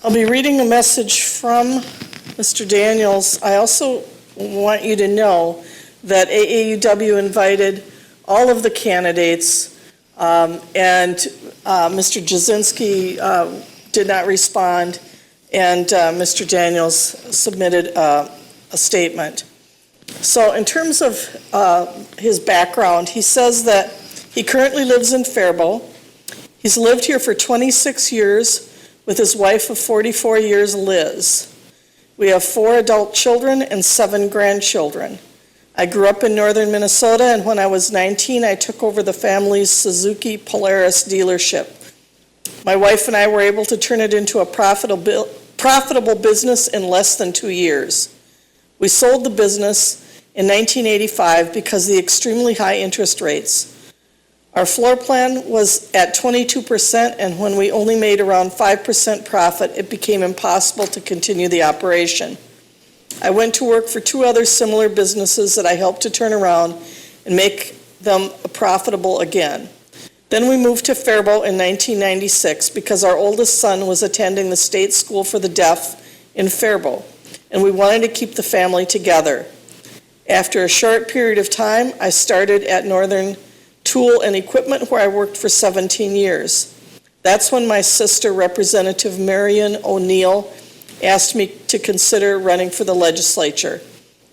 I'll be reading a message from Mr. Daniels. I also want you to know that AAUW invited all of the candidates, and Mr. Jasinski did not respond, and Mr. Daniels submitted a statement. So in terms of his background, he says that he currently lives in Faribault. He's lived here for 26 years with his wife of 44 years, Liz. We have 4 adult children and 7 grandchildren. I grew up in northern Minnesota, and when I was 19, I took over the family's Suzuki Polaris dealership. My wife and I were able to turn it into a profitable business in less than 2 years. We sold the business in 1985 because of the extremely high interest rates. Our floor plan was at 22%, and when we only made around 5% profit, it became impossible to continue the operation. I went to work for 2 other similar businesses that I helped to turn around and make them profitable again. Then we moved to Faribault in 1996 because our oldest son was attending the State School for the Deaf in Faribault, and we wanted to keep the family together. After a short period of time, I started at Northern Tool and Equipment, where I worked for 17 years. That's when my sister, Representative Marion O'Neill, asked me to consider running for the legislature.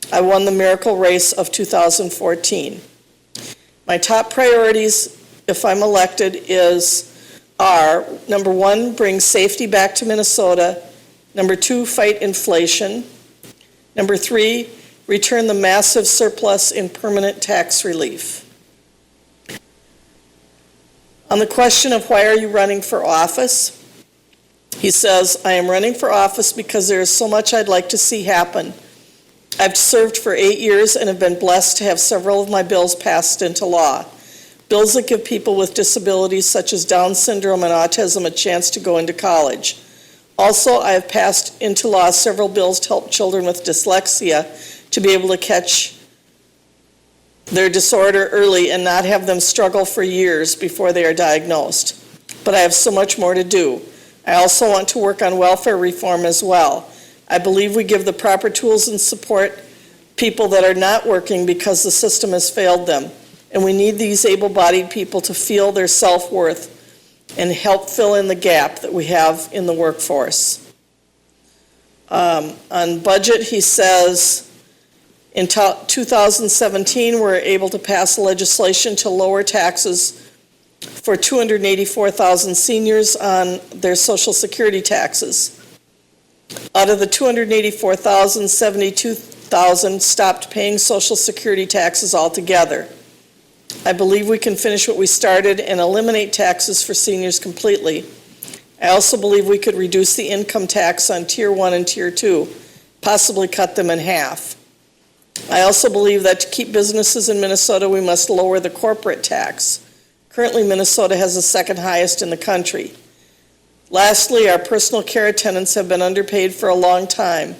I won the miracle race of 2014. My top priorities, if I'm elected, are number 1, bring safety back to Minnesota. Number 2, fight inflation. Number 3, return the massive surplus in permanent tax relief. On the question of why are you running for office, he says, I am running for office because there is so much I'd like to see happen. I've served for 8 years and have been blessed to have several of my bills passed into law. Bills that give people with disabilities such as Down syndrome and autism a chance to go into college. Also, I have passed into law several bills to help children with dyslexia to be able to catch their disorder early and not have them struggle for years before they are diagnosed. But I have so much more to do. I also want to work on welfare reform as well. I believe we give the proper tools and support people that are not working because the system has failed them. And we need these able-bodied people to feel their self-worth and help fill in the gap that we have in the workforce. On budget, he says, in 2017, we're able to pass legislation to lower taxes for 284,000 seniors on their Social Security taxes. Out of the 284,000, 72,000 stopped paying Social Security taxes altogether. I believe we can finish what we started and eliminate taxes for seniors completely. I also believe we could reduce the income tax on Tier 1 and Tier 2, possibly cut them in half. I also believe that to keep businesses in Minnesota, we must lower the corporate tax. Currently, Minnesota has the 2nd highest in the country. Lastly, our personal care attendants have been underpaid for a long time.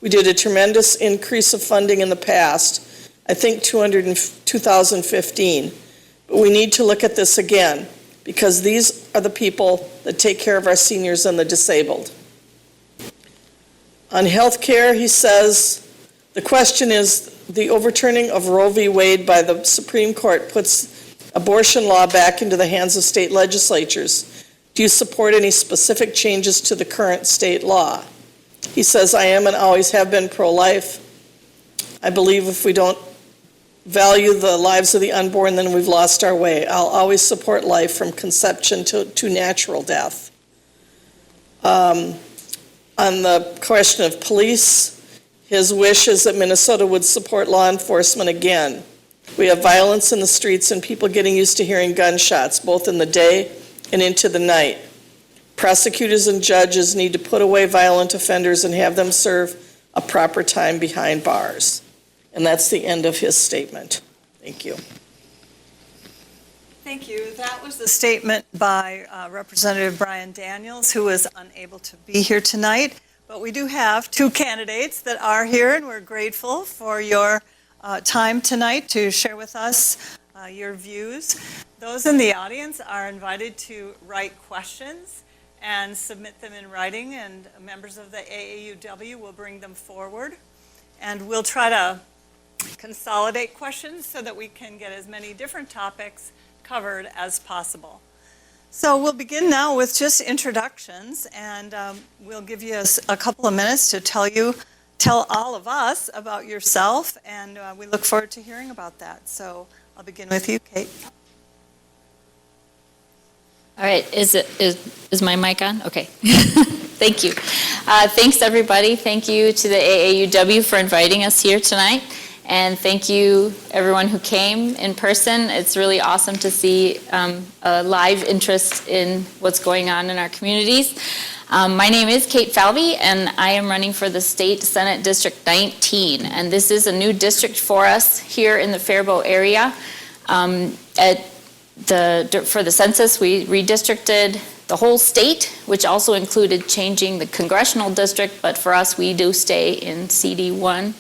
We did a tremendous increase of funding in the past, I think 2015. But we need to look at this again because these are the people that take care of our seniors and the disabled. On health care, he says, the question is, the overturning of Roe v. Wade by the Supreme Court puts abortion law back into the hands of state legislatures. Do you support any specific changes to the current state law? He says, I am and always have been pro-life. I believe if we don't value the lives of the unborn, then we've lost our way. I'll always support life from conception to natural death. On the question of police, his wish is that Minnesota would support law enforcement again. We have violence in the streets and people getting used to hearing gunshots, both in the day and into the night. Prosecutors and judges need to put away violent offenders and have them serve a proper time behind bars. And that's the end of his statement. Thank you. Thank you. That was the statement by Representative Brian Daniels, who was unable to be here tonight. But we do have 2 candidates that are here, and we're grateful for your time tonight to share with us your views. Those in the audience are invited to write questions, and submit them in writing, and members of the AAUW will bring them forward. And we'll try to consolidate questions so that we can get as many different topics covered as possible. So we'll begin now with just introductions, and we'll give you a couple of minutes to tell all of us about yourself, and we look forward to hearing about that. So I'll begin with you, Kate. All right, is my mic on? Okay. Thank you. Thanks, everybody. Thank you to the AAUW for inviting us here tonight. And thank you, everyone who came in person. It's really awesome to see a live interest in what's going on in our communities. My name is Kate Falvey, and I am running for the State Senate District 19. And this is a new district for us here in the Faribault area. For the census, we redistricted the whole state, which also included changing the congressional district, but for us, we do stay in CD1.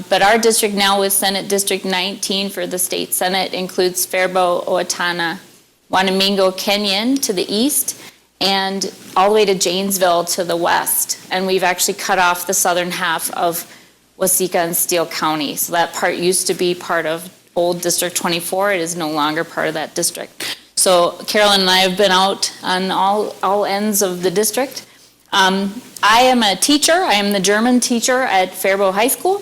But our district now with Senate District 19 for the state Senate includes Faribault, Owatonna, Wanamingo, Kenyon to the east, and all the way to Janesville to the west. And we've actually cut off the southern half of Waseca and Steele County. So that part used to be part of old District 24. It is no longer part of that district. So Carolyn and I have been out on all ends of the district. I am a teacher. I am the German teacher at Faribault High School.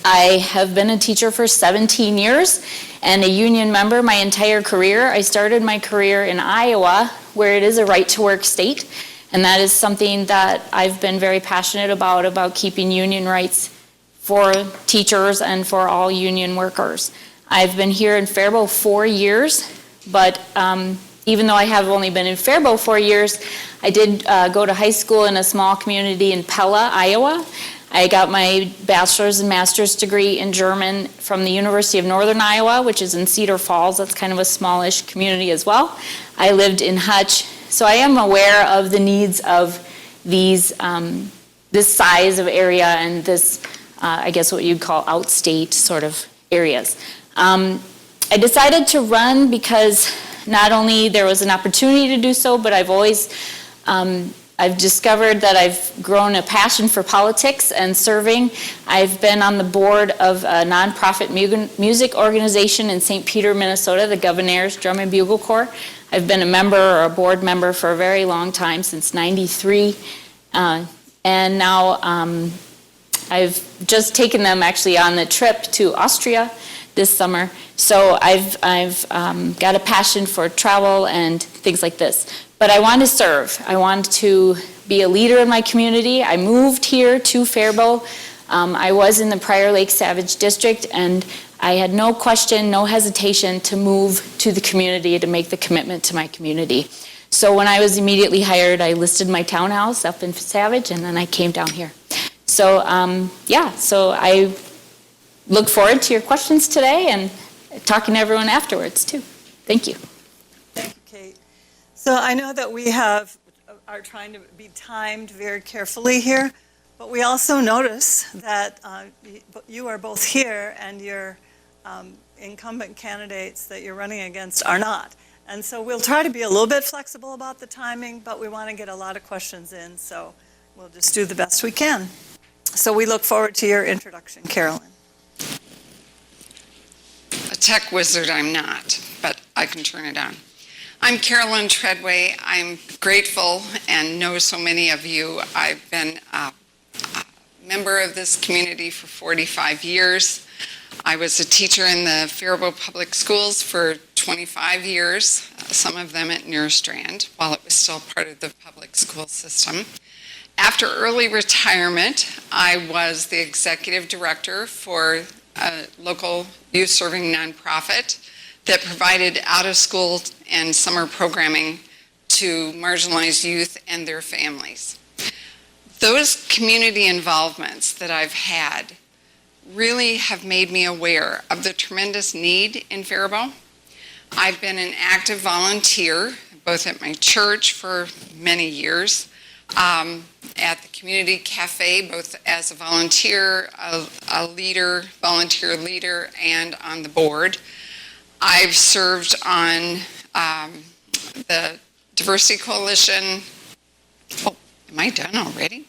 I have been a teacher for 17 years and a union member my entire career. I started my career in Iowa, where it is a right-to-work state, and that is something that I've been very passionate about keeping union rights for teachers and for all union workers. I've been here in Faribault 4 years, but even though I have only been in Faribault 4 years, I did go to high school in a small community in Pella, Iowa. I got my bachelor's and master's degree in German from the University of Northern Iowa, which is in Cedar Falls. That's kind of a smallish community as well. I lived in Hutch, so I am aware of the needs of these, this size of area and this, I guess what you'd call outstate sort of areas. I decided to run because not only there was an opportunity to do so, but I've always I've discovered that I've grown a passion for politics and serving. I've been on the board of a nonprofit music organization in St. Peter, Minnesota, the Governor's Drum and Bugle Corps. I've been a member or a board member for a very long time, since '93. And now I've just taken them actually on the trip to Austria this summer. So I've got a passion for travel and things like this. But I want to serve. I want to be a leader in my community. I moved here to Faribault. I was in the Prior Lake Savage District, and I had no question, no hesitation to move to the community, to make the commitment to my community. So when I was immediately hired, I listed my townhouse up in Savage, and then I came down here. So so I look forward to your questions today and talking to everyone afterwards too. Thank you. Thank you, Kate. So I know that we are trying to be timed very carefully here, but we also notice that you are both here and your incumbent candidates that you're running against are not. And so we'll try to be a little bit flexible about the timing, but we want to get a lot of questions in, so we'll just do the best we can. So we look forward to your introduction, Carolyn. A tech wizard I'm not, but I can turn it on. I'm Carolyn Treadway. I'm grateful and know so many of you. I've been a member of this community for 45 years. I was a teacher in the Faribault Public Schools for 25 years, some of them at Neustrand, while it was still part of the public school system. After early retirement, I was the executive director for a local youth-serving nonprofit that provided out-of-school and summer programming to marginalized youth and their families. Those community involvements that I've had really have made me aware of the tremendous need in Faribault. I've been an active volunteer, both at my church for many years, at the community cafe, both as a volunteer, volunteer leader, and on the board. I've served on the Diversity Coalition. Oh, am I done already?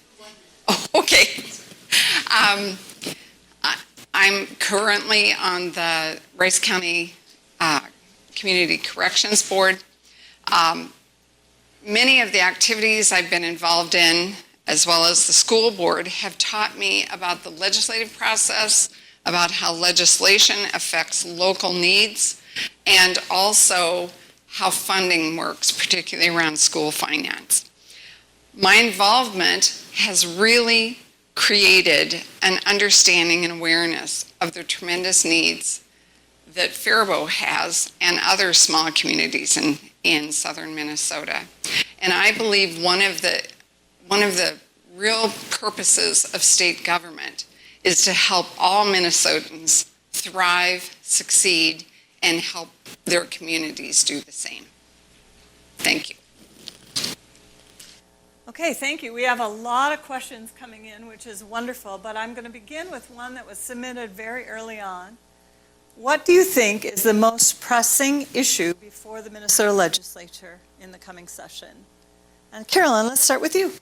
Oh, okay. I'm currently on the Rice County Community Corrections Board. Many of the activities I've been involved in, as well as the school board, have taught me about the legislative process, about how legislation affects local needs, and also how funding works, particularly around school finance. My involvement has really created an understanding and awareness of the tremendous needs that Faribault has and other small communities in southern Minnesota. And I believe one of the real purposes of state government is to help all Minnesotans thrive, succeed, and help their communities do the same. Thank you. Okay, thank you. We have a lot of questions coming in, which is wonderful, but I'm going to begin with one that was submitted very early on. What do you think is the most pressing issue before the Minnesota legislature in the coming session? And Carolyn, let's start with you.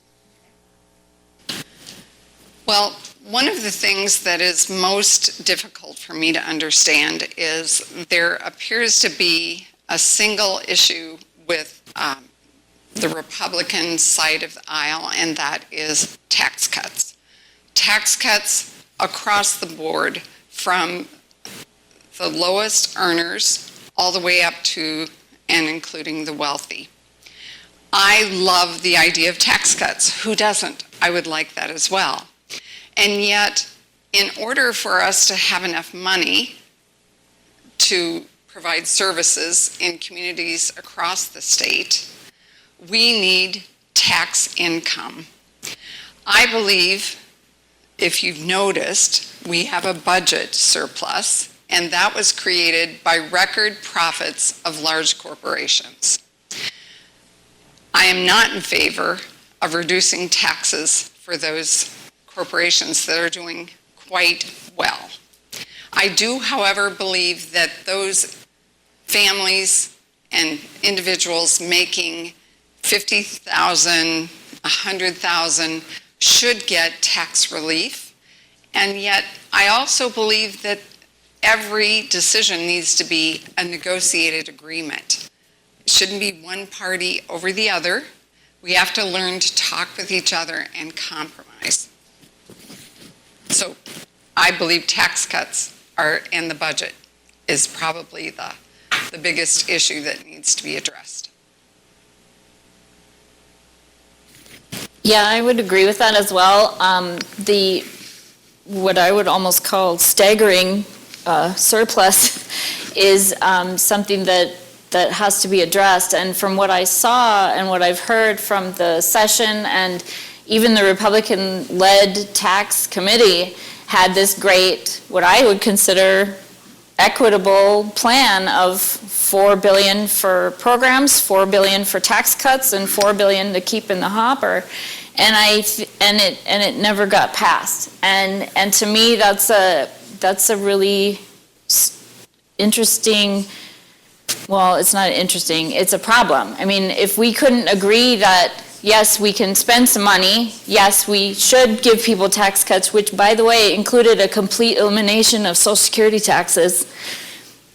Well, one of the things that is most difficult for me to understand is there appears to be a single issue with the Republican side of the aisle, and that is tax cuts. Tax cuts across the board from the lowest earners all the way up to and including the wealthy. I love the idea of tax cuts. Who doesn't? I would like that as well. And yet, in order for us to have enough money to provide services in communities across the state, we need tax income. I believe, if you've noticed, we have a budget surplus, and that was created by record profits of large corporations. I am not in favor of reducing taxes for those corporations that are doing quite well. I do, however, believe that those families and individuals making $50,000, $100,000 should get tax relief. And yet, I also believe that every decision needs to be a negotiated agreement. It shouldn't be one party over the other. We have to learn to talk with each other and compromise. So I believe tax cuts and the budget is probably the biggest issue that needs to be addressed. Yeah, I would agree with that as well. What I would almost call staggering surplus is something that has to be addressed. And from what I saw and what I've heard from the session, and even the Republican-led tax committee had this great, what I would consider equitable plan of $4 billion for programs, $4 billion for tax cuts, and $4 billion to keep in the hopper, and it never got passed. And to me, that's a really interesting. Well, it's not interesting. It's a problem. I mean, if we couldn't agree that yes, we can spend some money, yes, we should give people tax cuts, which, by the way, included a complete elimination of Social Security taxes,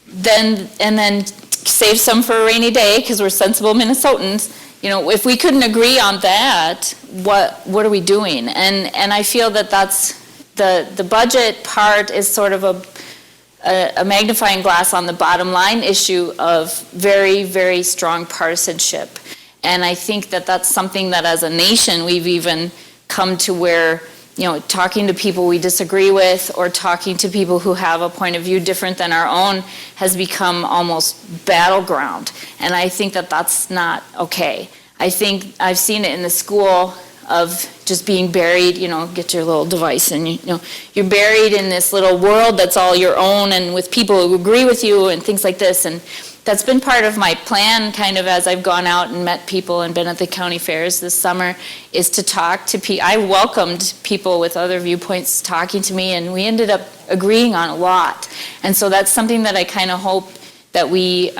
and then save some for a rainy day because we're sensible Minnesotans. You know, if we couldn't agree on that, what are we doing? And I feel that that's the budget part is sort of a magnifying glass on the bottom line issue of very, very strong partisanship. And I think that that's something that as a nation we've even come to where, you know, talking to people we disagree with or talking to people who have a point of view different than our own has become almost battleground. And I think that that's not okay. I think I've seen it in the school of just being buried, you know, get your little device and, you know, you're buried in this little world that's all your own and with people who agree with you and things like this. And that's been part of my plan kind of as I've gone out and met people and been at the county fairs this summer is to talk to people. I welcomed people with other viewpoints talking to me, and we ended up agreeing on a lot. And so that's something that I kind of hope that we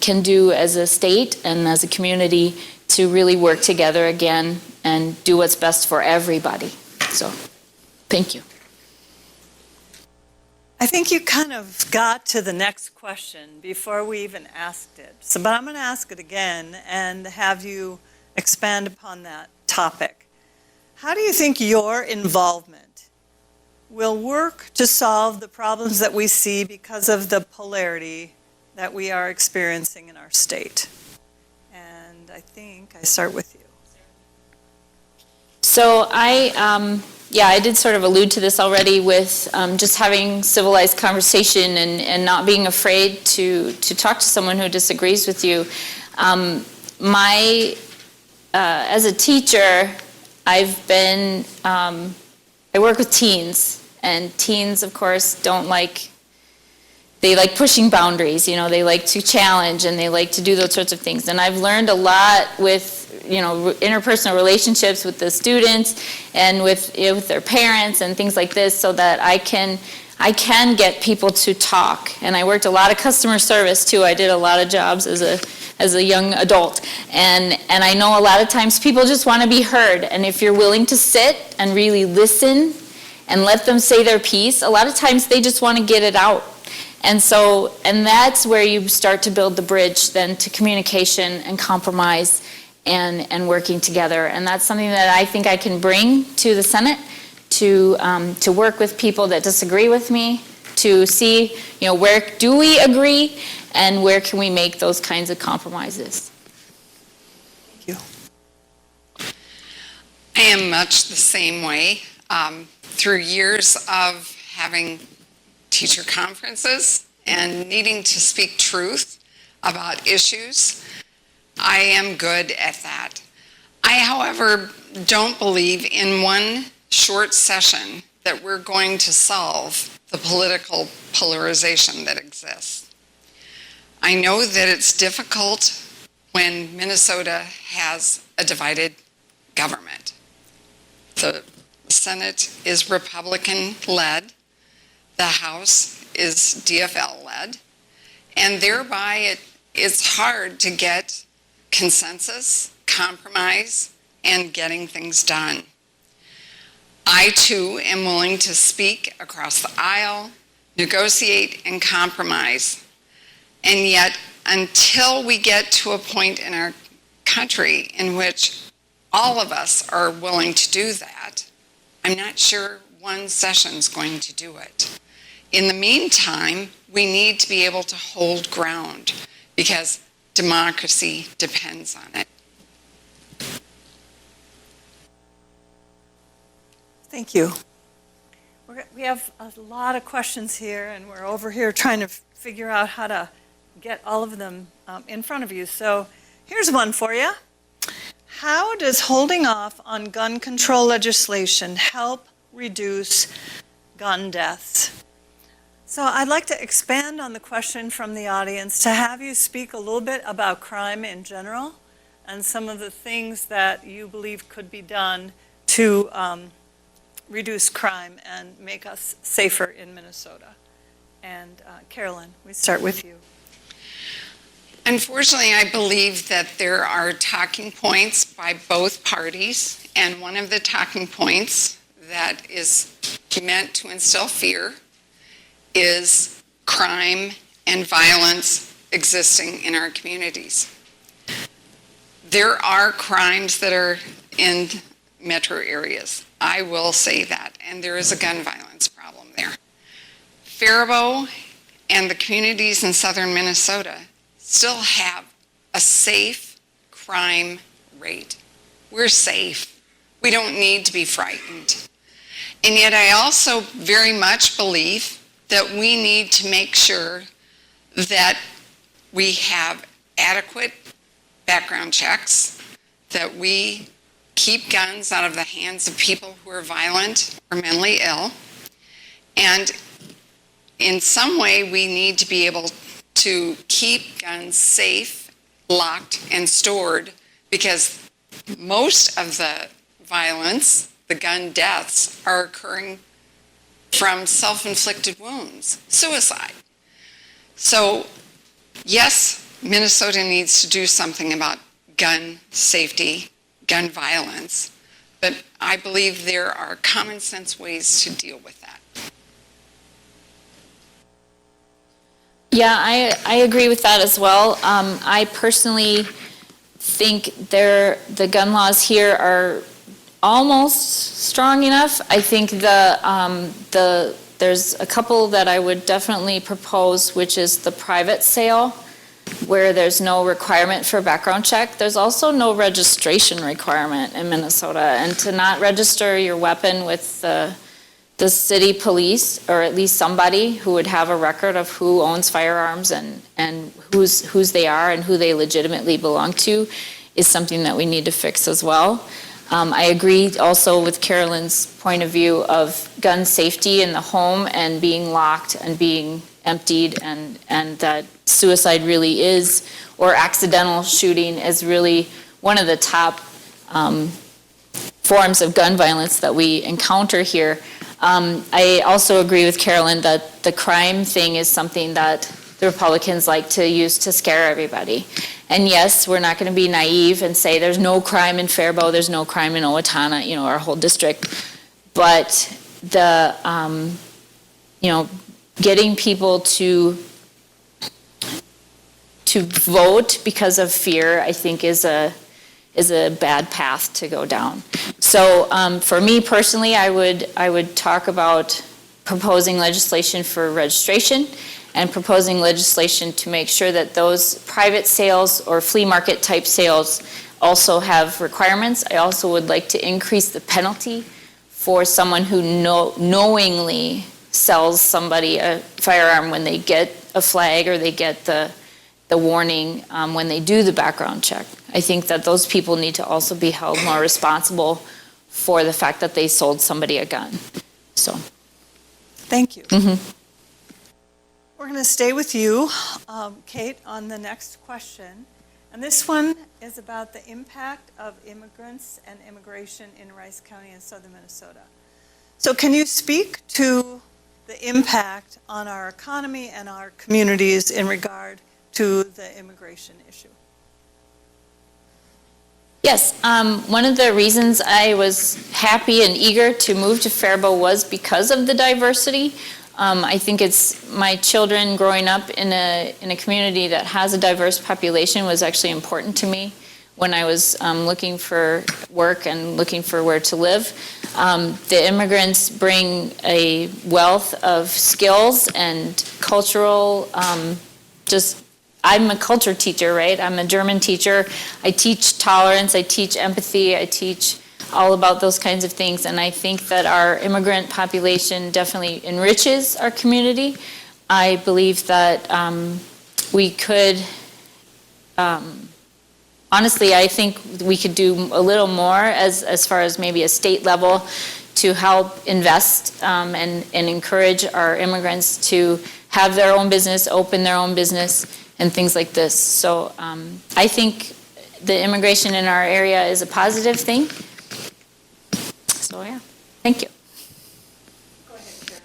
can do as a state and as a community to really work together again and do what's best for everybody. So, thank you. I think you kind of got to the next question before we even asked it. So, but I'm going to ask it again and have you expand upon that topic. How do you think your involvement will work to solve the problems that we see because of the polarity that we are experiencing in our state? And I think I start with you. So I did sort of allude to this already with just having civilized conversation and not being afraid to talk to someone who disagrees with you. As a teacher, I work with teens, and teens, of course, they like pushing boundaries, they like to challenge and they like to do those sorts of things. And I've learned a lot with, interpersonal relationships with the students and with their parents and things like this, so that I can get people to talk. And I worked a lot of customer service too. I did a lot of jobs as a young adult. And I know a lot of times people just want to be heard. And if you're willing to sit and really listen and let them say their piece, a lot of times they just want to get it out. And that's where you start to build the bridge then to communication and compromise and working together. And that's something that I think I can bring to the Senate, to work with people that disagree with me, to see, where do we agree and where can we make those kinds of compromises. Thank you. I am much the same way. Through years of having teacher conferences and needing to speak truth about issues, I am good at that. I, however, don't believe in one short session that we're going to solve the political polarization that exists. I know that it's difficult when Minnesota has a divided government. The Senate is Republican-led, the House is DFL-led, and thereby it's hard to get consensus, compromise, and getting things done. I, too, am willing to speak across the aisle, negotiate, and compromise. And yet, until we get to a point in our country in which all of us are willing to do that, I'm not sure one session's going to do it. In the meantime, we need to be able to hold ground because democracy depends on it. Thank you. We have a lot of questions here, and we're over here trying to figure out how to get all of them in front of you. So here's one for you. How does holding off on gun control legislation help reduce gun deaths? So I'd like to expand on the question from the audience to have you speak a little bit about crime in general and some of the things that you believe could be done to reduce crime and make us safer in Minnesota. And Carolyn, we start with you. Unfortunately, I believe that there are talking points by both parties, and one of the talking points that is meant to instill fear is crime and violence existing in our communities. There are crimes that are in metro areas. I will say that, and there is a gun violence problem there. Faribault and the communities in southern Minnesota still have a safe crime rate. We're safe. We don't need to be frightened. And yet I also very much believe that we need to make sure that we have adequate background checks, that we keep guns out of the hands of people who are violent or mentally ill, and in some way we need to be able to keep guns safe, locked, and stored, because most of the violence, the gun deaths, are occurring from self-inflicted wounds, suicide. So, yes, Minnesota needs to do something about gun safety, gun violence, but I believe there are common sense ways to deal with that. Yeah, I agree with that as well. I personally think the gun laws here are almost strong enough. I think there's a couple that I would definitely propose, which is the private sale, where there's no requirement for a background check. There's also no registration requirement in Minnesota, and to not register your weapon with the city police, or at least somebody who would have a record of who owns firearms and whose they are and who they legitimately belong to, is something that we need to fix as well. I agree also with Carolyn's point of view of gun safety in the home and being locked and being emptied, and that suicide really is, or accidental shooting is really one of the top forms of gun violence that we encounter here. I also agree with Carolyn that the crime thing is something that the Republicans like to use to scare everybody. And yes, we're not going to be naive and say there's no crime in Faribault, there's no crime in Owatonna, our whole district. But getting people to vote because of fear, I think, is a bad path to go down. So for me personally, I would talk about proposing legislation for registration and proposing legislation to make sure that those private sales or flea market type sales also have requirements. I also would like to increase the penalty for someone who knowingly sells somebody a firearm when they get a flag or they get the warning when they do the background check. I think that those people need to also be held more responsible for the fact that they sold somebody a gun. So, Thank you. Mm-hmm. We're going to stay with you, Kate, on the next question. And this one is about the impact of immigrants and immigration in Rice County and southern Minnesota. So can you speak to the impact on our economy and our communities in regard to the immigration issue? Yes, one of the reasons I was happy and eager to move to Faribault was because of the diversity. I think it's my children growing up in a community that has a diverse population was actually important to me when I was looking for work and looking for where to live. The immigrants bring a wealth of skills and cultural, I'm a culture teacher, right? I'm a German teacher. I teach tolerance, I teach empathy, I teach all about those kinds of things, and I think that our immigrant population definitely enriches our community. I believe that we could, honestly, I think we could do a little more as far as maybe a state level to help invest and encourage our immigrants to have their own business, open their own business, and things like this. So I think the immigration in our area is a positive thing. So yeah, thank you. Go ahead, Karen.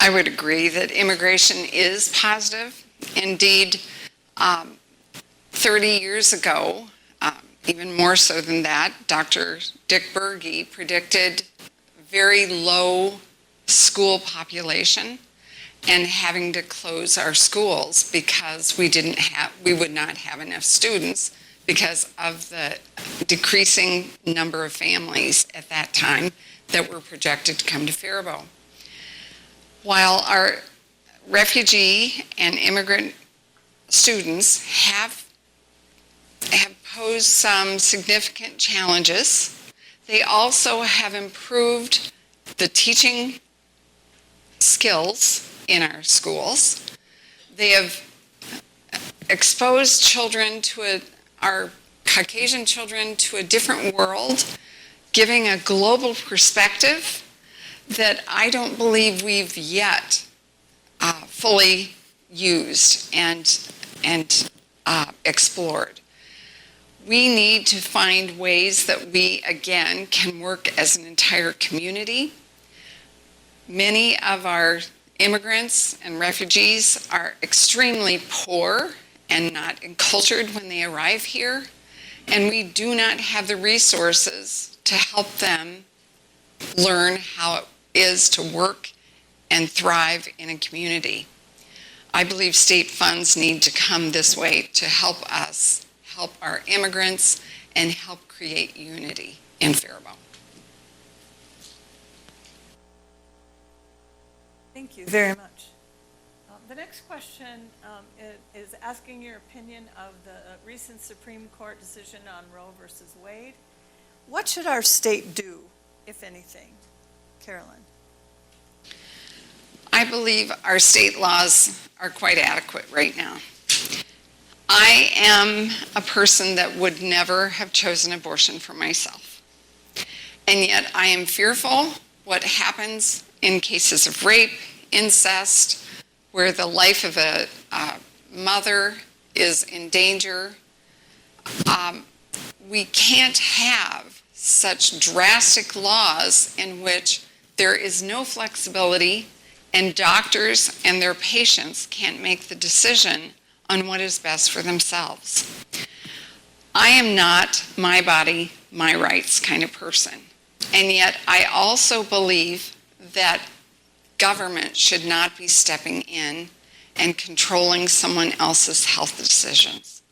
I would agree that immigration is positive. Indeed, 30 years ago, even more so than that, Dr. Dick Berge predicted very low school population and having to close our schools because we would not have enough students because of the decreasing number of families at that time that were projected to come to Faribault. While our refugee and immigrant students have posed some significant challenges, they also have improved the teaching skills in our schools. They have exposed children our Caucasian children to a different world, giving a global perspective that I don't believe we've yet fully used and explored. We need to find ways that we, again, can work as an entire community. Many of our immigrants and refugees are extremely poor and not encultured when they arrive here. and we do not have the resources to help them learn how it is to work and thrive in a community. I believe state funds need to come this way to help us, help our immigrants, and help create unity in Faribault. Thank you very much. The next question is asking your opinion of the recent Supreme Court decision on Roe versus Wade. What should our state do, if anything? Carolyn. I believe our state laws are quite adequate right now. I am a person that would never have chosen abortion for myself. And yet I am fearful what happens in cases of rape, incest, where the life of a mother is in danger. We can't have such drastic laws in which there is no flexibility and doctors and their patients can't make the decision on what is best for themselves. I am not my body, my rights kind of person. And yet I also believe that government should not be stepping in and controlling someone else's health decisions.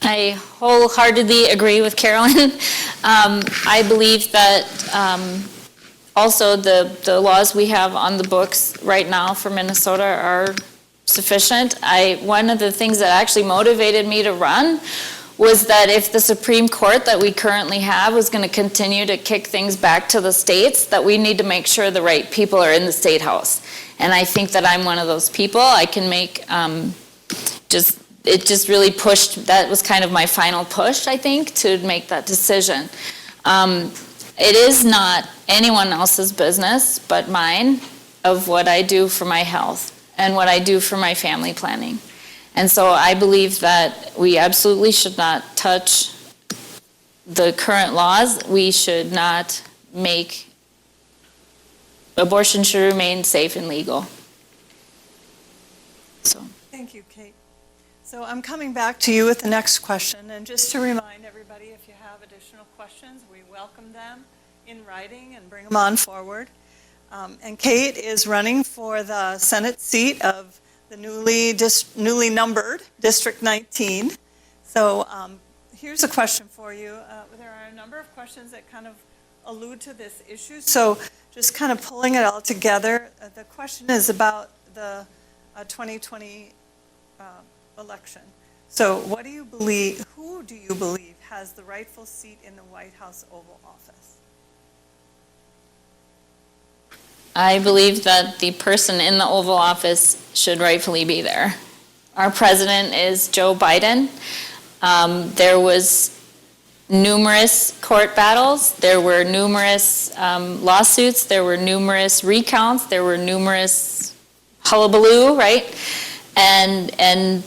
I wholeheartedly agree with Carolyn. I believe that also the laws we have on the books right now for Minnesota are sufficient. One of the things that actually motivated me to run was that if the Supreme Court that we currently have was going to continue to kick things back to the states, that we need to make sure the right people are in the state house. And I think that I'm one of those people. I can make it just really pushed, that was kind of my final push, I think, to make that decision. It is not anyone else's business but mine of what I do for my health and what I do for my family planning. And so I believe that we absolutely should not touch the current laws. We should not make, abortion should remain safe and legal. So. Thank you, Kate. So I'm coming back to you with the next question. And just to remind everybody, if you have additional questions, we welcome them in writing and bring them on forward. And Kate is running for the Senate seat of the newly numbered District 19. So here's a question for you. There are a number of questions that kind of allude to this issue. So just kind of pulling it all together, the question is about the 2020 election. So what do you believe, who do you believe has the rightful seat in the White House Oval Office? I believe that the person in the Oval Office should rightfully be there. Our president is Joe Biden. There was numerous court battles. There were numerous lawsuits. There were numerous recounts. There were numerous hullabaloo, right? And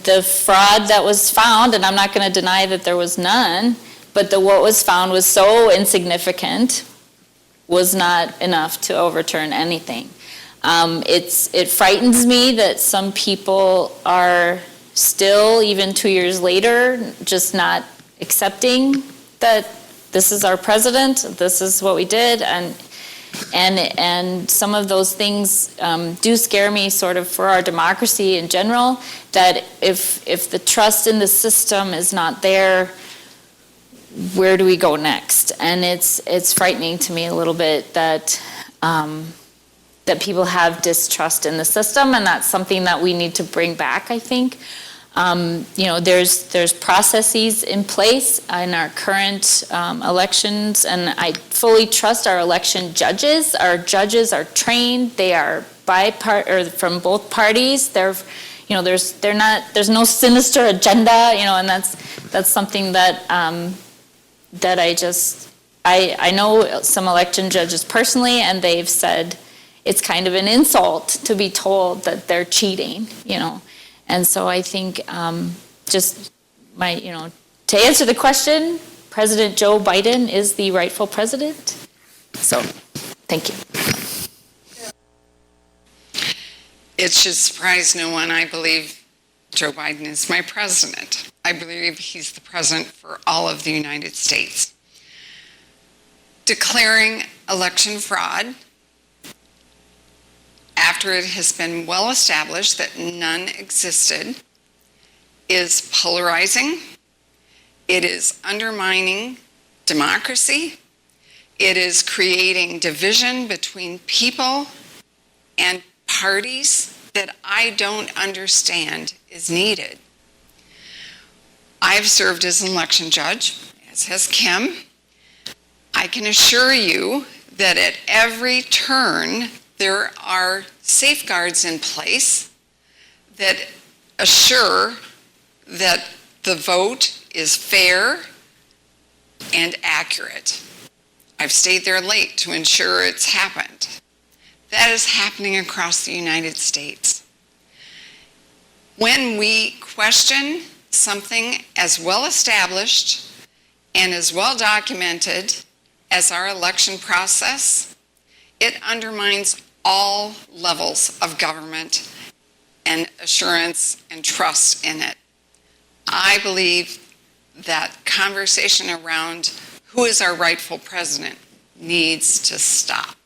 the fraud that was found, and I'm not going to deny that there was none, but what was found was so insignificant, was not enough to overturn anything. It frightens me that some people are still, even 2 years later, just not accepting that this is our president, this is what we did, and some of those things do scare me sort of for our democracy in general, that if the trust in the system is not there, where do we go next? And it's frightening to me a little bit that that people have distrust in the system, and that's something that we need to bring back, I think. There's processes in place in our current elections, and I fully trust our election judges. Our judges are trained. They are from both parties. There's no sinister agenda, and that's something that I know some election judges personally, and they've said it's kind of an insult to be told that they're cheating, And so I think to answer the question, President Joe Biden is the rightful president. So, thank you. It should surprise no one. I believe Joe Biden is my president. I believe he's the president for all of the United States. Declaring election fraud after it has been well established that none existed is polarizing. It is undermining democracy. It is creating division between people and parties that I don't understand is needed. I've served as an election judge, as has Kim. I can assure you that at every turn there are safeguards in place that assure that the vote is fair and accurate. I've stayed there late to ensure it's happened. That is happening across the United States. When we question something as well established and as well documented as our election process, it undermines all levels of government and assurance and trust in it. I believe that conversation around who is our rightful president needs to stop.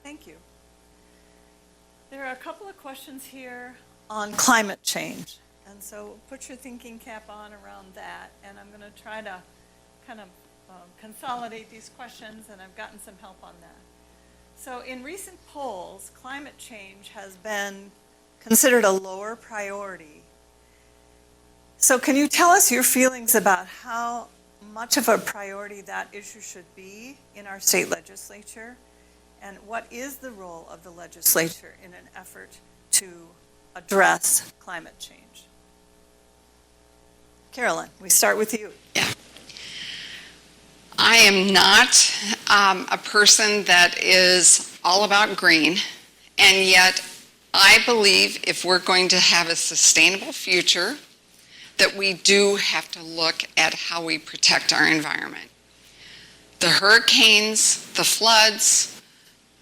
Thank you. There are a couple of questions here on climate change. And so put your thinking cap on around that. And I'm going to try to kind of consolidate these questions, and I've gotten some help on that. So in recent polls, climate change has been considered a lower priority. So can you tell us your feelings about how much of a priority that issue should be in our state legislature? And what is the role of the legislature in an effort to address climate change? Carolyn, we start with you. Yeah. I am not a person that is all about green, and yet I believe if we're going to have a sustainable future, that we do have to look at how we protect our environment. The hurricanes, the floods,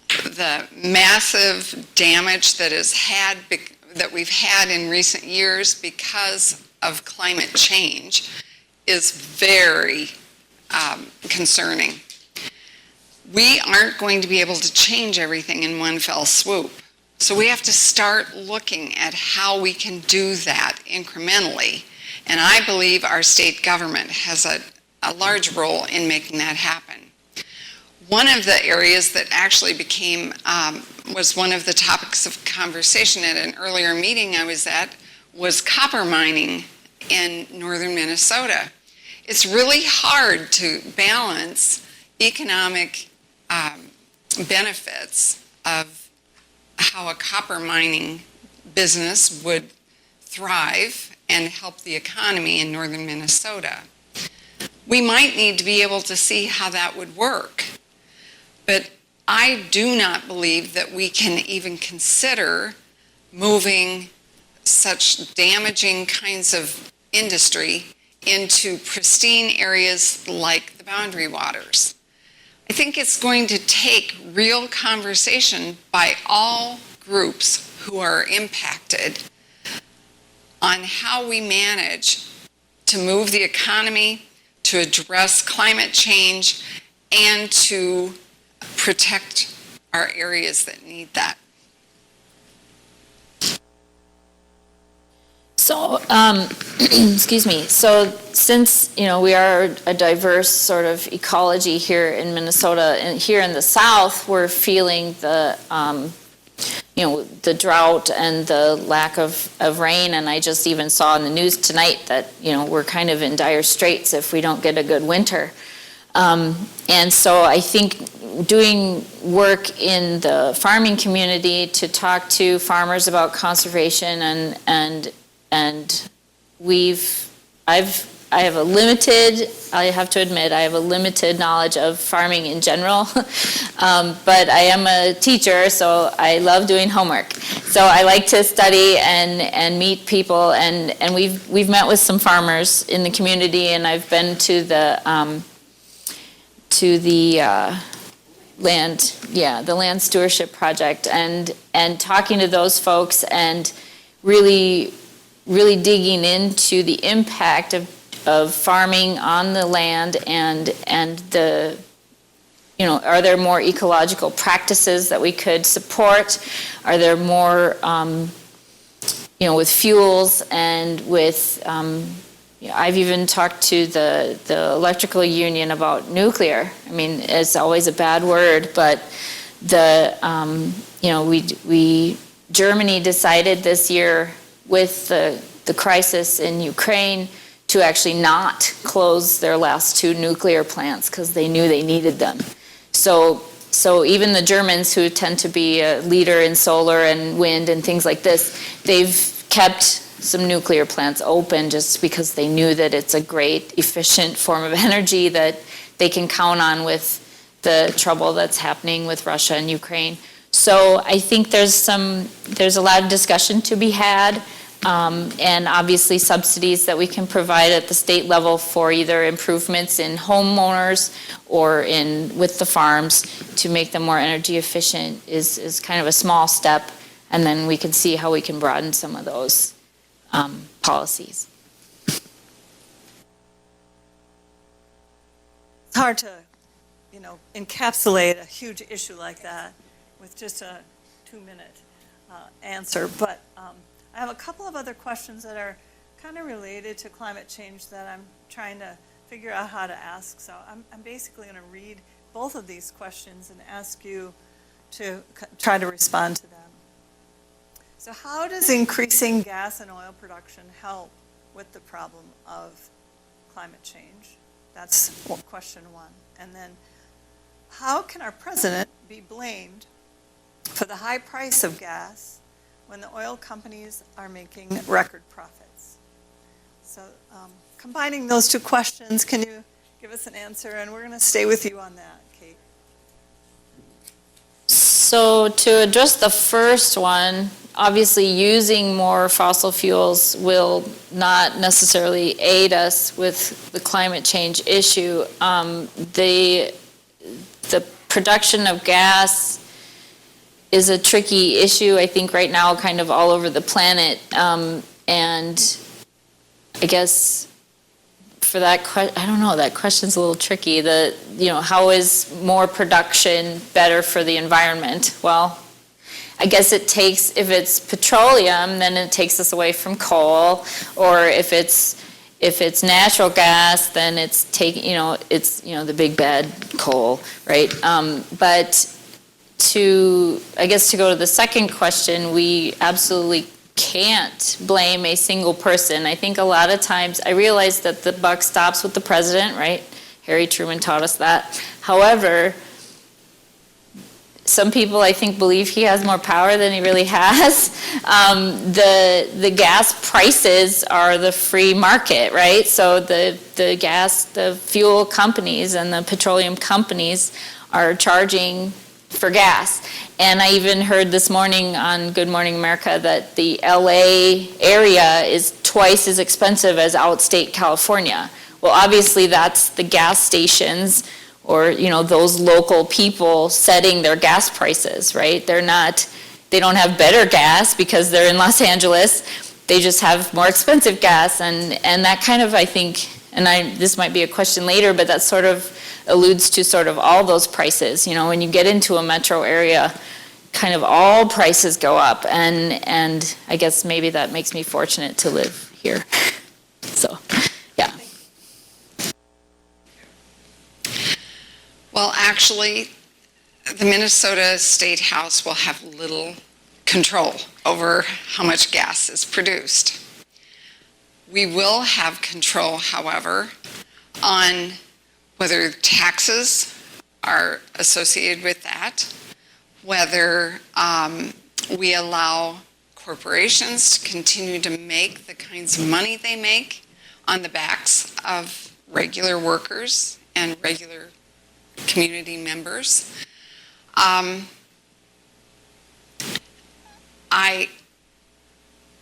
the massive damage that we've had in recent years because of climate change is very concerning. We aren't going to be able to change everything in one fell swoop. So we have to start looking at how we can do that incrementally. And I believe our state government has a large role in making that happen. One of the areas that actually was one of the topics of conversation at an earlier meeting I was at was copper mining in northern Minnesota. It's really hard to balance economic benefits of how a copper mining business would thrive and help the economy in northern Minnesota. We might need to be able to see how that would work. But I do not believe that we can even consider moving such damaging kinds of industry into pristine areas like the Boundary Waters. I think it's going to take real conversation by all groups who are impacted on how we manage to move the economy, to address climate change, and to protect our areas that need that. So, excuse me. So since, we are a diverse sort of ecology here in Minnesota, and here in the South, we're feeling the, the drought and the lack of rain. And I just even saw in the news tonight that, we're kind of in dire straits if we don't get a good winter. And so I think doing work in the farming community to talk to farmers about conservation and I have a limited, I have to admit, I have a limited knowledge of farming in general, but I am a teacher, so I love doing homework. So I like to study and meet people, and we've met with some farmers in the community, and I've been to the land stewardship project and talking to those folks, and really digging into the impact of farming on the land and the, are there more ecological practices that we could support? Are there more, with fuels and with, I've even talked to the electrical union about nuclear. I mean, it's always a bad word, but Germany decided this year with the crisis in Ukraine to actually not close their last 2 nuclear plants because they knew they needed them. So even the Germans, who tend to be a leader in solar and wind and things like this, they've kept some nuclear plants open just because they knew that it's a great, efficient form of energy that they can count on with the trouble that's happening with Russia and Ukraine. So I think there's a lot of discussion to be had, and obviously subsidies that we can provide at the state level for either improvements in homeowners or with the farms to make them more energy efficient is kind of a small step, and then we can see how we can broaden some of those policies. It's hard to, encapsulate a huge issue like that with just a 2-minute answer, but I have a couple of other questions that are kind of related to climate change that I'm trying to figure out how to ask. So I'm basically going to read both of these questions and ask you to try to respond to them. So how does increasing gas and oil production help with the problem of climate change? That's question 1. And then, how can our president be blamed for the high price of gas when the oil companies are making record profits? So combining those 2 questions, can you give us an answer? And we're going to stay with you on that, Kate. So to address the first one, obviously using more fossil fuels will not necessarily aid us with the climate change issue. The production of gas is a tricky issue, I think, right now, kind of all over the planet. And I guess for that question, I don't know, that question's a little tricky. How is more production better for the environment? Well, I guess it takes, if it's petroleum, then it takes us away from coal, or if it's natural gas, then it's the big bad coal, right? But I guess to go to the second question, we absolutely can't blame a single person. I think a lot of times, I realize that the buck stops with the president, right? Harry Truman taught us that. However, some people, I think, believe he has more power than he really has. The gas prices are the free market, right? So the fuel companies and the petroleum companies are charging for gas. And I even heard this morning on Good Morning America that the LA area is twice as expensive as outstate California. Well, obviously that's the gas stations or those local people setting their gas prices, right? They don't have better gas because they're in Los Angeles. They just have more expensive gas, and that kind of, I think, this might be a question later, but that sort of alludes to sort of all those prices. When you get into a metro area, kind of all prices go up, and I guess maybe that makes me fortunate to live here. So, yeah. Well, actually, the Minnesota State House will have little control over how much gas is produced. We will have control, however, on whether taxes are associated with that, whether we allow corporations to continue to make the kinds of money they make on the backs of regular workers and regular community members. I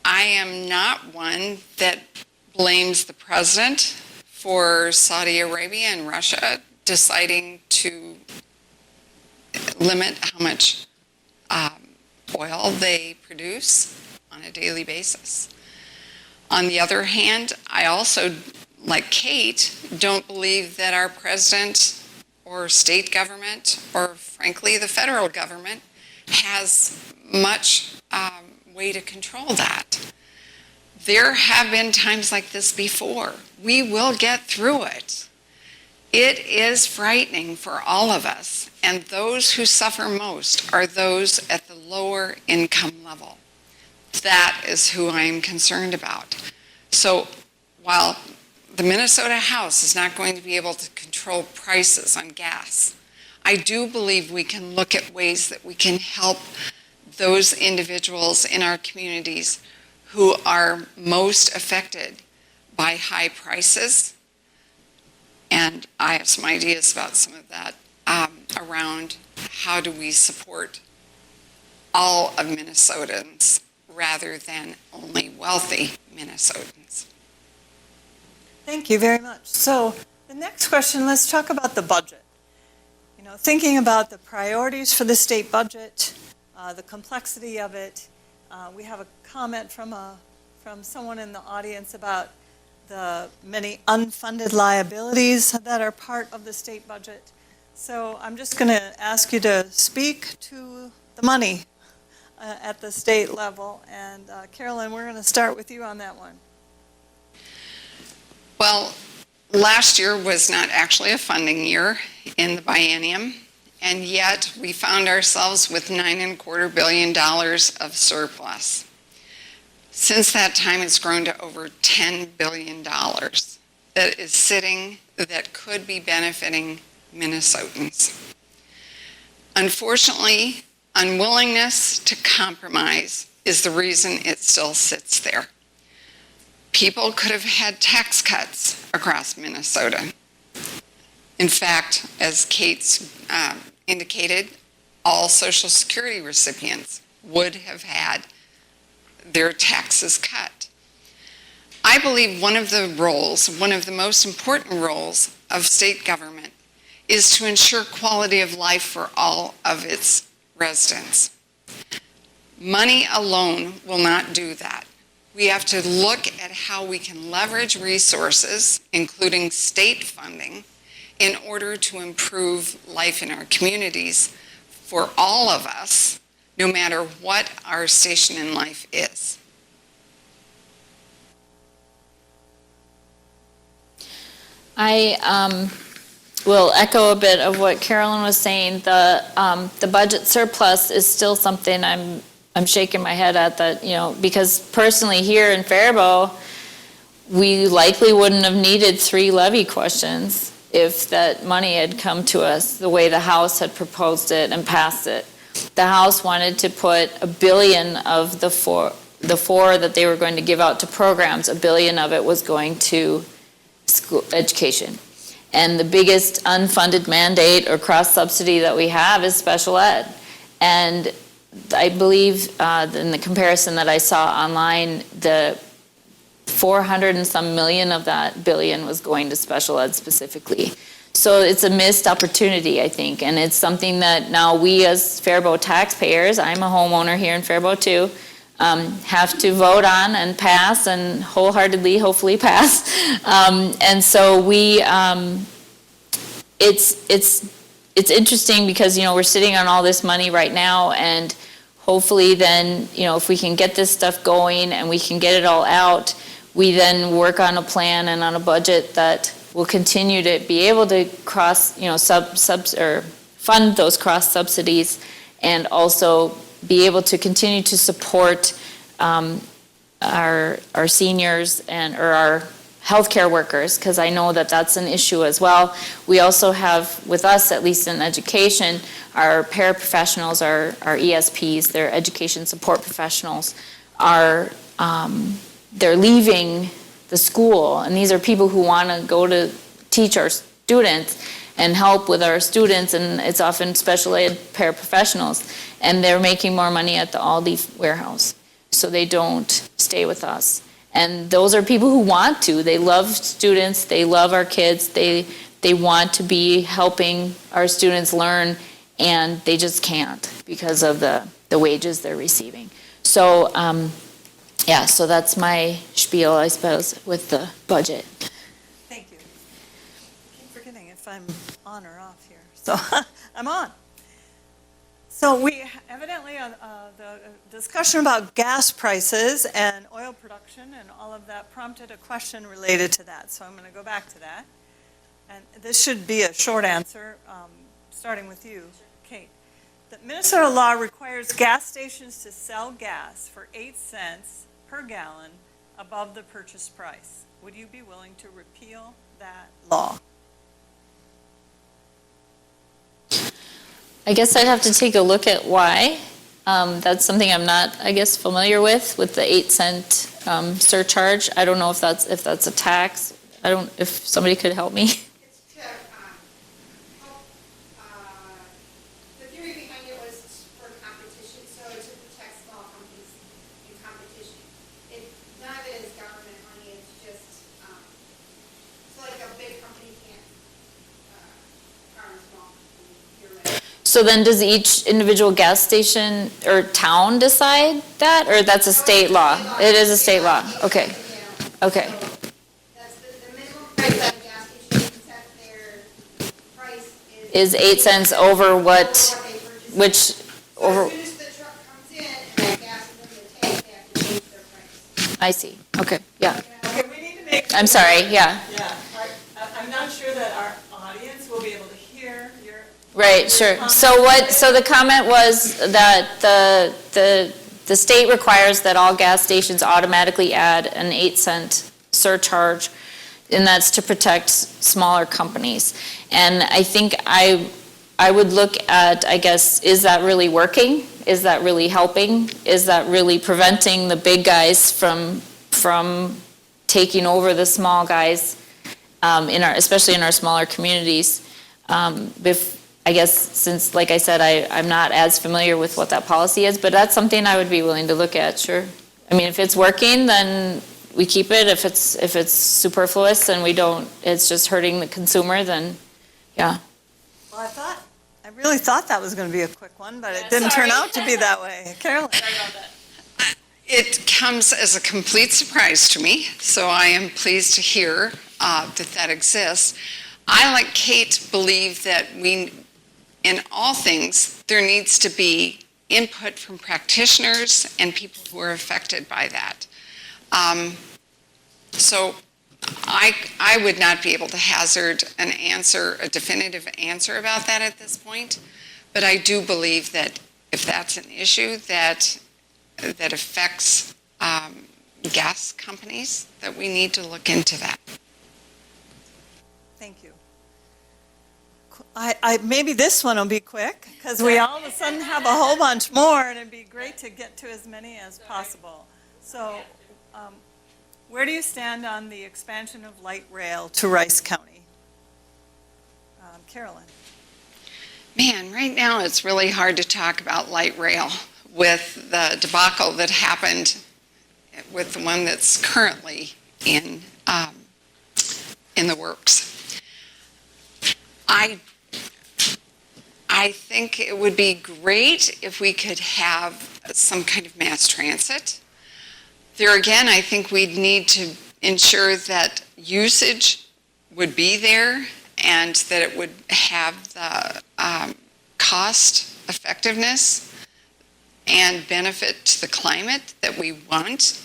am not one that blames the president for Saudi Arabia and Russia deciding to limit how much oil they produce on on a daily basis. On the other hand, I also, like Kate, don't believe that our president or state government, or frankly the federal government, has much way to control that. There have been times like this before. We will get through it. It is frightening for all of us, and those who suffer most are those at the lower income level. That is who I am concerned about. So while the Minnesota House is not going to be able to control prices on gas, I do believe we can look at ways that we can help those individuals in our communities who are most affected by high prices. And I have some ideas about some of that around how do we support all of Minnesotans rather than only wealthy Minnesotans. Thank you very much. So the next question, let's talk about the budget. You know, thinking about the priorities for the state budget, the complexity of it. We have a comment from someone in the audience about the many unfunded liabilities that are part of the state budget. So I'm just going to ask you to speak to the money at the state level. And Carolyn, we're going to start with you on that one. Well, last year was not actually a funding year in the biennium, and yet we found ourselves with $9.25 billion of surplus. Since that time, it's grown to over $10 billion that is sitting, that could be benefiting Minnesotans. Unfortunately, unwillingness to compromise is the reason it still sits there. People could have had tax cuts across Minnesota. In fact, as Kate's indicated, all Social Security recipients would have had their taxes cut. I believe one of the most important roles of state government is to ensure quality of life for all of its residents. Money alone will not do that. We have to look at how we can leverage resources, including state funding, in order to improve life in our communities for all of us, no matter what our station in life is. I will echo a bit of what Carolyn was saying. The budget surplus is still something I'm shaking my head at, that, you know, because personally here in Faribault, we likely wouldn't have needed 3 levy questions if that money had come to us the way the House had proposed it and passed it. The House wanted to put $1 billion of the four that they were going to give out to programs, $1 billion of it was going to school education. And the biggest unfunded mandate or cross subsidy that we have is special ed. And I believe in the comparison that I saw online, the 400 and some million of that $1 billion was going to special ed specifically. So it's a missed opportunity, I think, and it's something that now we as Faribault taxpayers, I'm a homeowner here in Faribault too, have to vote on and pass, and wholeheartedly hopefully pass. And so we, it's interesting because, you know, we're sitting on all this money right now, and hopefully then, you know, if we can get this stuff going and we can get it all out, we then work on a plan and on a budget that will continue to be able to cross, you know, fund those cross subsidies, and also be able to continue to support our seniors or our healthcare workers, because I know that that's an issue as well. We also have, with us, at least in education, our paraprofessionals, our ESPs, their education support professionals, are they're leaving the school, and these are people who want to go to teach our students and help with our students, and it's often special ed paraprofessionals, and they're making more money at the Aldi warehouse, so they don't stay with us. And those are people who want to. They love students, they love our kids, they want to be helping our students learn, and they just can't because of the wages they're receiving. So yeah, so that's my spiel, I suppose, with the budget. Thank you. I keep forgetting if I'm on or off here. So I'm on. So we evidently, the discussion about gas prices and oil production and all of that prompted a question related to that. So I'm going to go back to that. And this should be a short answer, starting with you, Kate. The Minnesota law requires gas stations to sell gas for 8 cents per gallon above the purchase price. Would you be willing to repeal that law? I guess I'd have to take a look at why. That's something I'm not, I guess, familiar with the 8-cent surcharge. I don't know if that's a tax. If somebody could help me. It's to help, the theory behind it was for competition, so to protect small companies in competition. None of it is government money, it's just, so like a big company can't harm a small company. You're right. So then does each individual gas station or town decide that, or that's a state law? It is a state law, okay, okay. That's the minimum price that a gas station can set their price Is 8 cents over what, they purchase. which, So over, as soon as the truck comes in and the gas is in the tank, they have to change their price. I see, okay, yeah. Okay, we need to make. I'm sorry, yeah, Yeah, I'm not sure that our audience will be able to hear your. right, sure. So the comment was that the state requires that all gas stations automatically add an 8-cent surcharge, and that's to protect smaller companies. And I think I would look at, I guess, is that really working? Is that really helping? Is that really preventing the big guys from taking over the small guys, especially in our smaller communities? I guess since, like I said, I'm not as familiar with what that policy is, but that's something I would be willing to look at, sure. I mean, if it's working, then we keep it. If it's superfluous and it's just hurting the consumer, then, yeah. Well, I really thought that was going to be a quick one, but it didn't turn out to be that way. Carolyn? It comes as a complete surprise to me, so I am pleased to hear that exists. I, like Kate, believe that in all things, there needs to be input from practitioners and people who are affected by that. So I would not be able to hazard a definitive answer about that at this point, but I do believe that if that's an issue that affects gas companies, that we need to look into that. Thank you. Maybe this one will be quick, because we all of a sudden have a whole bunch more, and it'd be great to get to as many as possible. So, where do you stand on the expansion of light rail to Rice County? Carolyn? Man, right now it's really hard to talk about light rail with the debacle that happened with the one that's currently in the works. I think it would be great if we could have some kind of mass transit. There again, I think we'd need to ensure that usage would be there and that it would have the cost effectiveness and benefit to the climate that we want.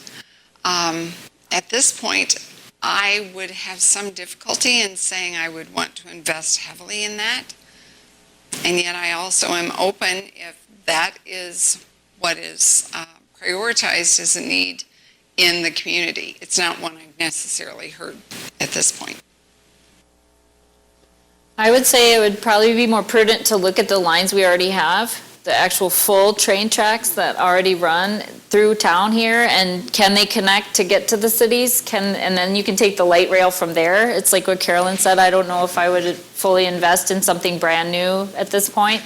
At this point, I would have some difficulty in saying I would want to invest heavily in that. And yet I also am open if that is what is prioritized as a need in the community. It's not one I've necessarily heard at this point. I would say it would probably be more prudent to look at the lines we already have, the actual full train tracks that already run through town here, and can they connect to get to the cities? And then you can take the light rail from there. It's like what Carolyn said, I don't know if I would fully invest in something brand new at this point.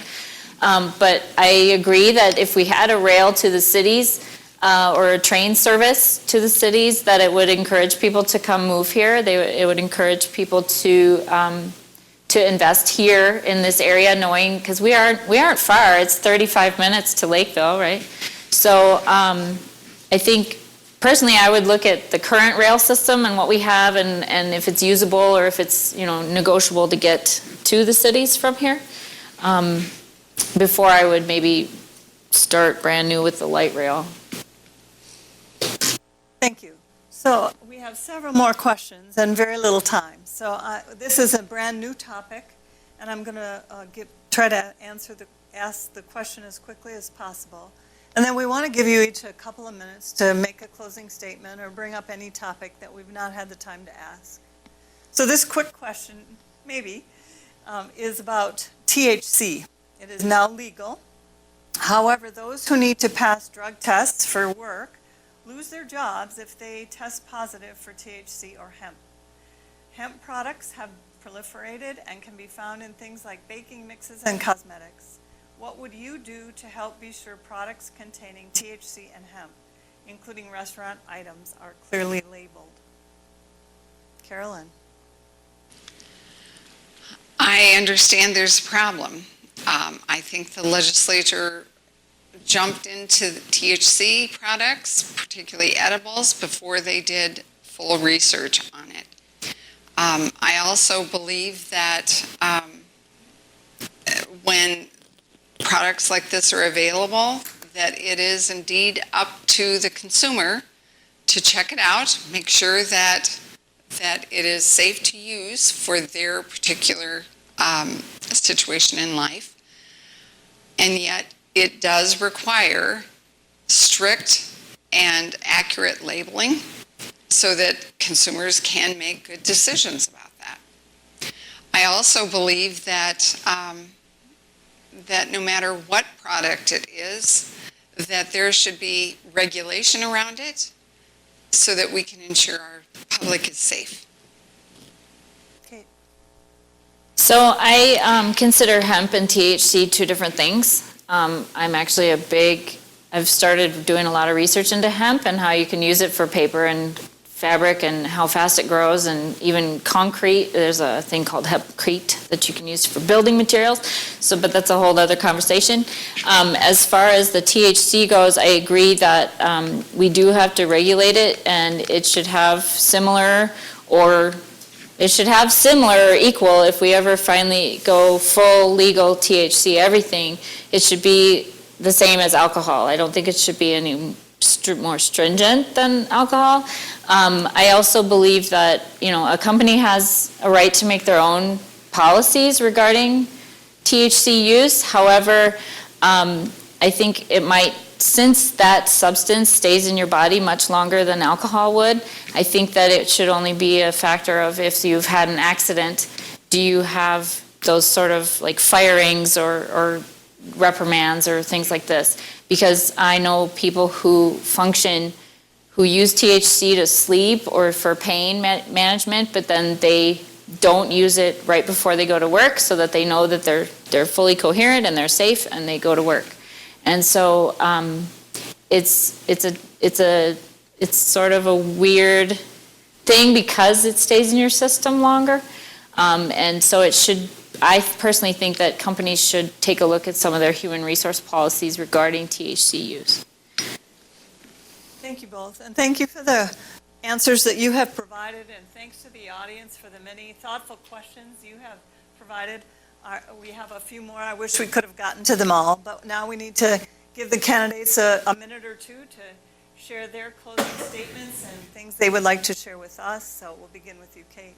But I agree that if we had a rail to the cities, or a train service to the cities, that it would encourage people to come move here. It would encourage people to invest here in this area, knowing, because we aren't far. It's 35 minutes to Lakeville, right? So I think personally, I would look at the current rail system and what we have, and if it's usable or if it's, negotiable to get to the cities from here, before I would maybe start brand new with the light rail. Thank you. So we have several more questions and very little time. So this is a brand-new topic, and I'm going to try to ask the question as quickly as possible. And then we want to give you each a couple of minutes to make a closing statement or bring up any topic that we've not had the time to ask. So this quick question, maybe, is about THC. It is now legal. However, those who need to pass drug tests for work lose their jobs if they test positive for THC or hemp. Hemp products have proliferated and can be found in things like baking mixes and cosmetics. What would you do to help be sure products containing THC and hemp, including restaurant items, are clearly labeled? Carolyn. I understand there's a problem. I think the legislature jumped into the THC products, particularly edibles, before they did full research on it. I also believe that when products like this are available, that it is indeed up to the consumer to check it out, make sure that it is safe to use for their particular situation in life. And yet it does require strict and accurate labeling so that consumers can make good decisions about that. I also believe that that no matter what product it is, that there should be regulation around it so that we can ensure our public is safe. Okay. So I consider hemp and THC two different things. I'm actually I've started doing a lot of research into hemp and how you can use it for paper and fabric and how fast it grows, and even concrete. There's a thing called hempcrete that you can use for building materials. But that's a whole other conversation. As far as the THC goes, I agree that we do have to regulate it, and it should have similar or equal if we ever finally go full legal THC everything. It should be the same as alcohol. I don't think it should be any more stringent than alcohol. I also believe that, a company has a right to make their own policies regarding THC use. However, I think it might, since that substance stays in your body much longer than alcohol would, I think that it should only be a factor of if you've had an accident, do you have those sort of like firings or reprimands or things like this. Because I know people who use THC to sleep or for pain management, but then they don't use it right before they go to work so that they know that they're fully coherent and they're safe and they go to work. And so it's sort of a weird thing because it stays in your system longer. And so I personally think that companies should take a look at some of their human resource policies regarding THC use. Thank you both, and thank you for the answers that you have provided, and thanks to the audience for the many thoughtful questions you have provided. We have a few more. I wish we could have gotten to them all, but now we need to give the candidates a minute or two to share their closing statements and things they would like to share with us. So we'll begin with you, Kate.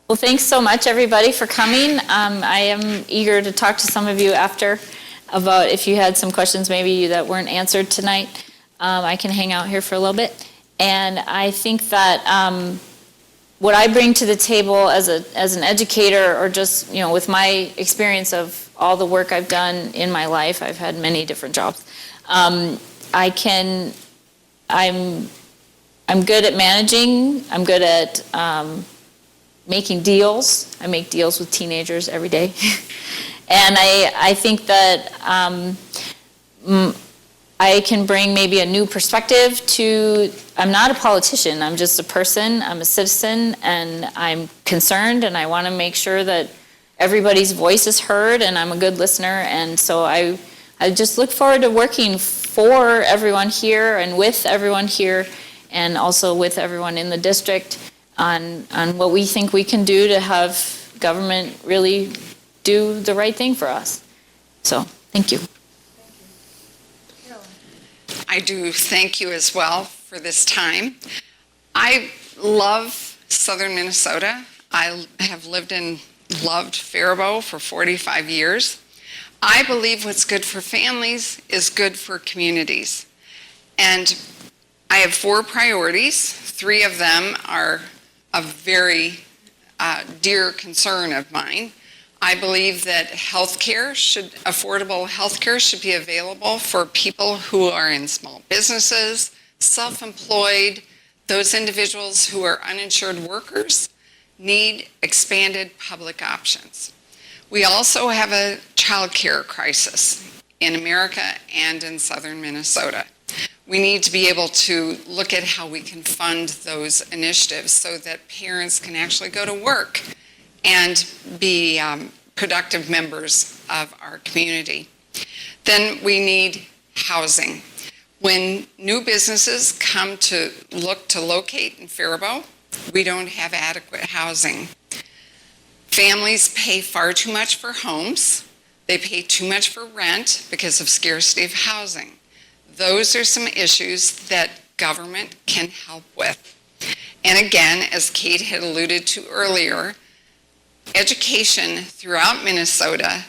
Well, thanks so much, everybody, for coming. I am eager to talk to some of you after about if you had some questions maybe that weren't answered tonight. I can hang out here for a little bit. And I think that what I bring to the table as an educator, or just, with my experience of all the work I've done in my life, I've had many different jobs. I'm good at managing. I'm good at making deals. I make deals with teenagers every day. And I think that I can bring maybe a new perspective to, I'm not a politician, I'm just a person, I'm a citizen, and I'm concerned, and I want to make sure that everybody's voice is heard, and I'm a good listener, and so I I just look forward to working for everyone here and with everyone here, and also with everyone in the district on what we think we can do to have government really do the right thing for us. So, thank you. I do thank you as well for this time. I love southern Minnesota. I have lived and loved Faribault for 45 years. I believe what's good for families is good for communities. And I have 4 priorities. 3 of them are a very dear concern of mine. I believe that affordable healthcare should be available for people who are in small businesses, self-employed, those individuals who are uninsured workers need expanded public options. We also have a child care crisis in America and in southern Minnesota. We need to be able to look at how we can fund those initiatives so that parents can actually go to work and be productive members of our community. Then we need housing. When new businesses come to look to locate in Faribault, we don't have adequate housing. Families pay far too much for homes. They pay too much for rent because of scarcity of housing. Those are some issues that government can help with. And again, as Kate had alluded to earlier, education throughout Minnesota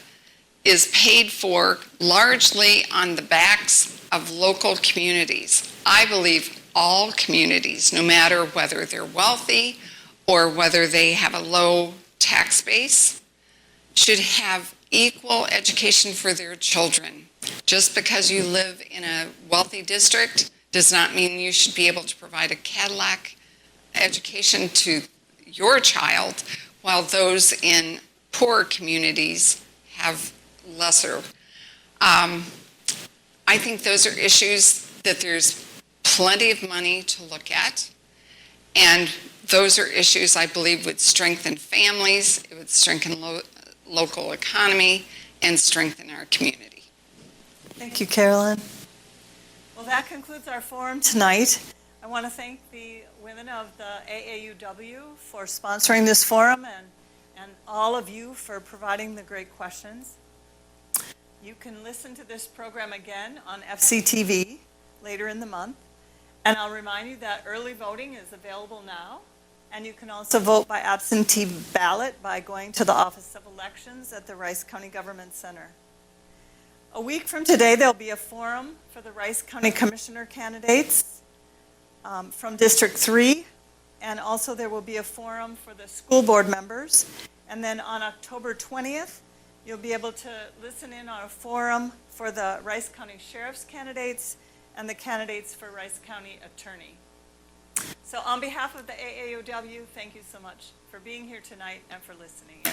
is paid for largely on the backs of local communities. I believe all communities, no matter whether they're wealthy or whether they have a low tax base, should have equal education for their children. Just because you live in a wealthy district does not mean you should be able to provide a Cadillac education to your child, while those in poor communities have lesser. I think those are issues that there's plenty of money to look at, and those are issues I believe would strengthen families, it would strengthen local economy, and strengthen our community. Thank you, Carolyn. Well, that concludes our forum tonight. I want to thank the women of the AAUW for sponsoring this forum and all of you for providing the great questions. You can listen to this program again on FCTV later in the month. And I'll remind you that early voting is available now. And you can also vote by absentee ballot by going to the Office of Elections at the Rice County Government Center. A week from today, there'll be a forum for the Rice County Commissioner candidates from District 3. And also there will be a forum for the school board members. And then on October 20th, you'll be able to listen in on a forum for the Rice County Sheriff's candidates and the candidates for Rice County Attorney. So on behalf of the AAUW, thank you so much for being here tonight and for listening in.